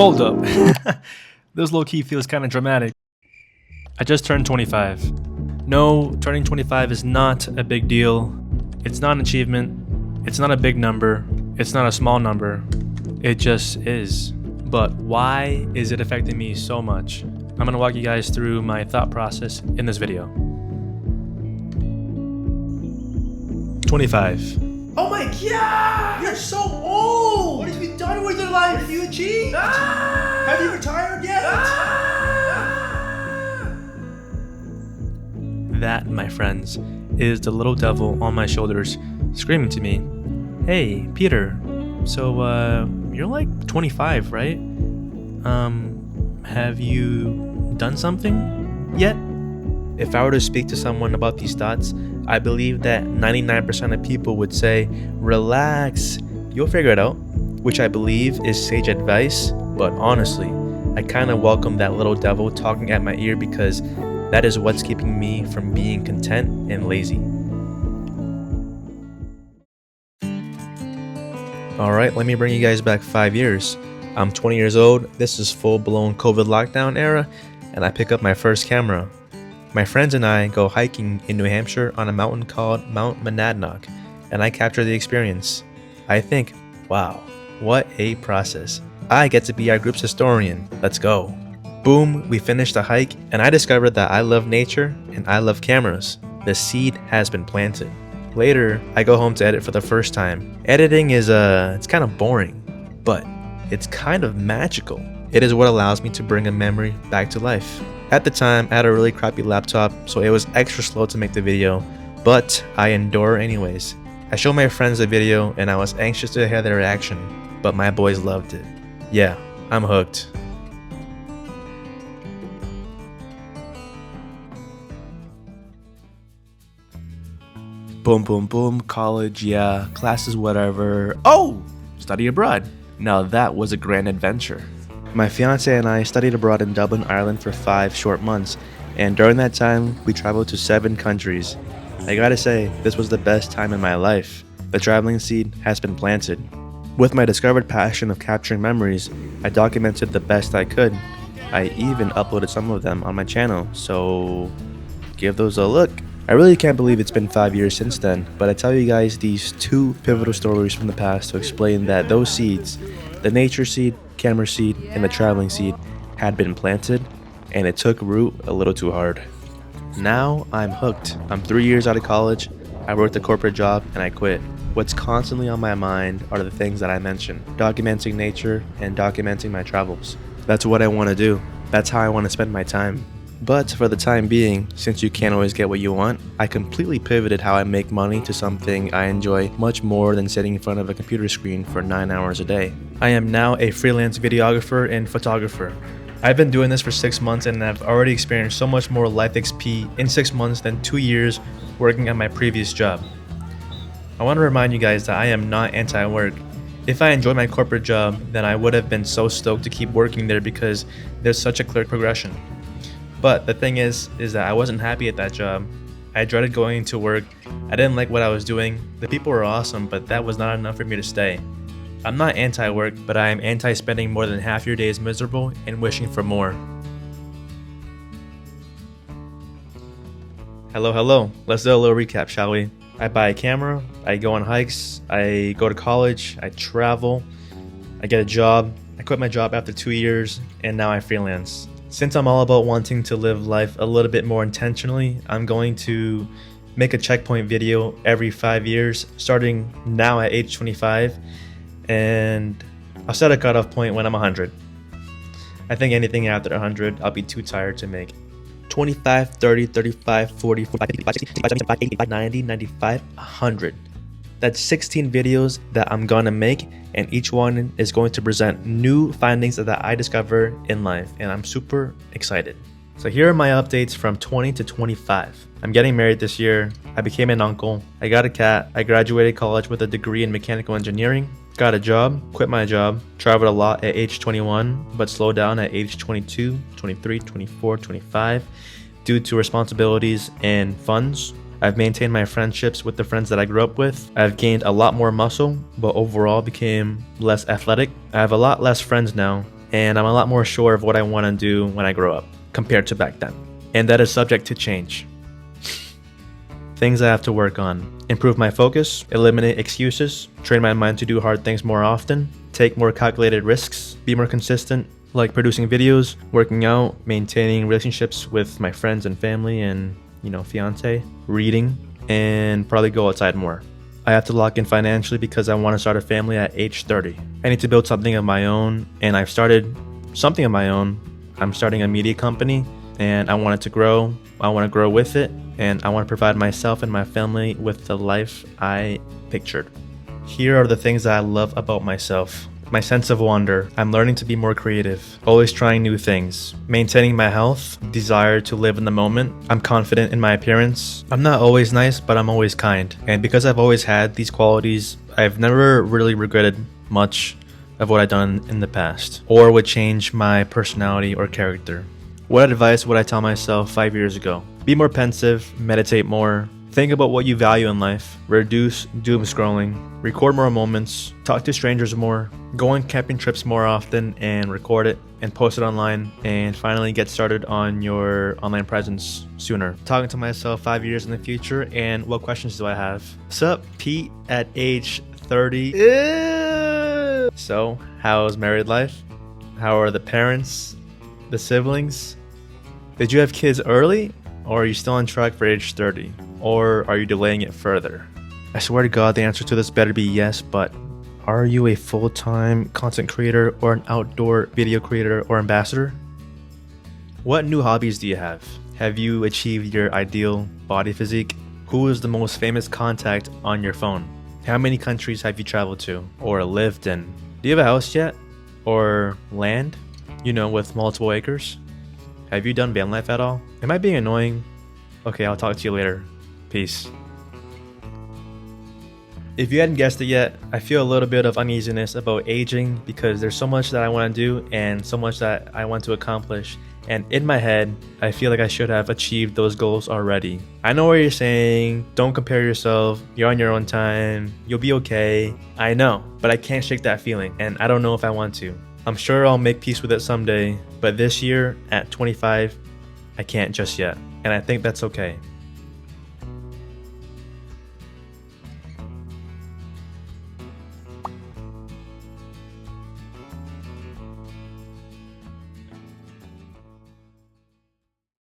Hold up. This low-key feels kind of dramatic. I just turned 25. No, turning 25 is not a big deal. It's not an achievement. It's not a big number. It's not a small number. It just is. But why is it affecting me so much? I'm gonna walk you guys through my thought process in this video. 25. Oh my god! You're so old! What have you done with your life? What have you achieved? Have you retired yet? That, my friends, is the little devil on my shoulders screaming to me, "Hey, Peter, so you're like 25, right? Have you done something yet?" If I were to speak to someone about these thoughts, I believe that 99% of people would say, "Relax, you'll figure it out," which I believe is sage advice, but honestly, I kind of welcome that little devil talking at my ear because that is what's keeping me from being content and lazy. Alright, let me bring you guys back 5 years. I'm 20 years old, this is full-blown COVID lockdown era, and I pick up my first camera. My friends and I go hiking in New Hampshire on a mountain called Mount Monadnock, and I capture the experience. I think, wow, what a process. I get to be our group's historian. Let's go. Boom, we finished the hike, and I discovered that I love nature and I love cameras. The seed has been planted. Later, I go home to edit for the first time. Editing is it's kind of boring, but it's kind of magical. It is what allows me to bring a memory back to life. At the time, I had a really crappy laptop, so it was extra slow to make the video, but I endure anyways. I showed my friends the video and I was anxious to hear their reaction, but my boys loved it. Yeah, I'm hooked. Boom, boom, boom, college, yeah, classes, whatever. Oh, study abroad. Now that was a grand adventure. My fiance and I studied abroad in Dublin, Ireland for 5 short months, and during that time, we traveled to 7 countries. I gotta say, this was the best time in my life. The traveling seed has been planted. With my discovered passion of capturing memories, I documented the best I could. I even uploaded some of them on my channel, so give those a look. I really can't believe it's been 5 years since then, but I tell you guys these 2 pivotal stories from the past to explain that those seeds, the nature seed, camera seed, and the traveling seed, had been planted, and it took root a little too hard. Now I'm hooked. I'm 3 years out of college, I worked a corporate job, and I quit. What's constantly on my mind are the things that I mentioned, documenting nature and documenting my travels. That's what I want to do. That's how I want to spend my time. But for the time being, since you can't always get what you want, I completely pivoted how I make money to something I enjoy much more than sitting in front of a computer screen for 9 hours a day. I am now a freelance videographer and photographer. I've been doing this for 6 months and I've already experienced so much more life XP in 6 months than 2 years working at my previous job. I want to remind you guys that I am not anti-work. If I enjoyed my corporate job, then I would have been so stoked to keep working there because there's such a clear progression. But the thing is that I wasn't happy at that job. I dreaded going into work. I didn't like what I was doing. The people were awesome, but that was not enough for me to stay. I'm not anti-work, but I am anti-spending more than half your days miserable and wishing for more. Hello. Let's do a little recap, shall we? I buy a camera, I go on hikes, I go to college, I travel, I get a job. I quit my job after 2 years, and now I freelance. Since I'm all about wanting to live life a little bit more intentionally, I'm going to make a checkpoint video every 5 years, starting now at age 25, and I'll set a cutoff point when I'm 100. I think anything after 100, I'll be too tired to make. 25, 30, 35, 40, 45, 55, 60, 65, 70, 85, 90, 95, 100. That's 16 videos that I'm gonna make, and each one is going to present new findings that I discover in life, and I'm super excited. So here are my updates from 20 to 25. I'm getting married this year, I became an uncle, I got a cat, I graduated college with a degree in mechanical engineering, got a job, quit my job, traveled a lot at age 21, but slowed down at age 22, 23, 24, 25 due to responsibilities and funds. I've maintained my friendships with the friends that I grew up with. I've gained a lot more muscle, but overall became less athletic. I have a lot less friends now, and I'm a lot more sure of what I want to do when I grow up compared to back then. And that is subject to change. Things I have to work on: improve my focus, eliminate excuses, train my mind to do hard things more often, take more calculated risks, be more consistent, like producing videos, working out, maintaining relationships with my friends and family and, fiance, reading, and probably go outside more. I have to lock in financially because I want to start a family at age 30. I need to build something of my own, and I've started something of my own. I'm starting a media company, and I want it to grow. I want to grow with it, and I want to provide myself and my family with the life I pictured. Here are the things that I love about myself. My sense of wonder. I'm learning to be more creative, always trying new things, maintaining my health, desire to live in the moment. I'm confident in my appearance. I'm not always nice, but I'm always kind. And because I've always had these qualities, I've never really regretted much of what I've done in the past, or would change my personality or character. What advice would I tell myself 5 years ago? Be more pensive, meditate more, think about what you value in life, reduce doom scrolling, record more moments, talk to strangers more, go on camping trips more often and record it and post it online, and finally get started on your online presence sooner. Talking to myself 5 years in the future, and what questions do I have? Sup, Pete at age 30. Ew. So, how's married life? How are the parents? The siblings? Did you have kids early? Or are you still on track for age 30? Or are you delaying it further? I swear to God, the answer to this better be yes, but are you a full-time content creator or an outdoor video creator or ambassador? What new hobbies do you have? Have you achieved your ideal body physique? Who is the most famous contact on your phone? How many countries have you traveled to or lived in? Do you have a house yet? Or land? With multiple acres? Have you done van life at all? Am I being annoying? Okay, I'll talk to you later. Peace. If you hadn't guessed it yet, I feel a little bit of uneasiness about aging because there's so much that I want to do and so much that I want to accomplish. And in my head, I feel like I should have achieved those goals already. I know what you're saying. Don't compare yourself. You're on your own time. You'll be okay. I know, but I can't shake that feeling, and I don't know if I want to. I'm sure I'll make peace with it someday, but this year, at 25, I can't just yet. And I think that's okay.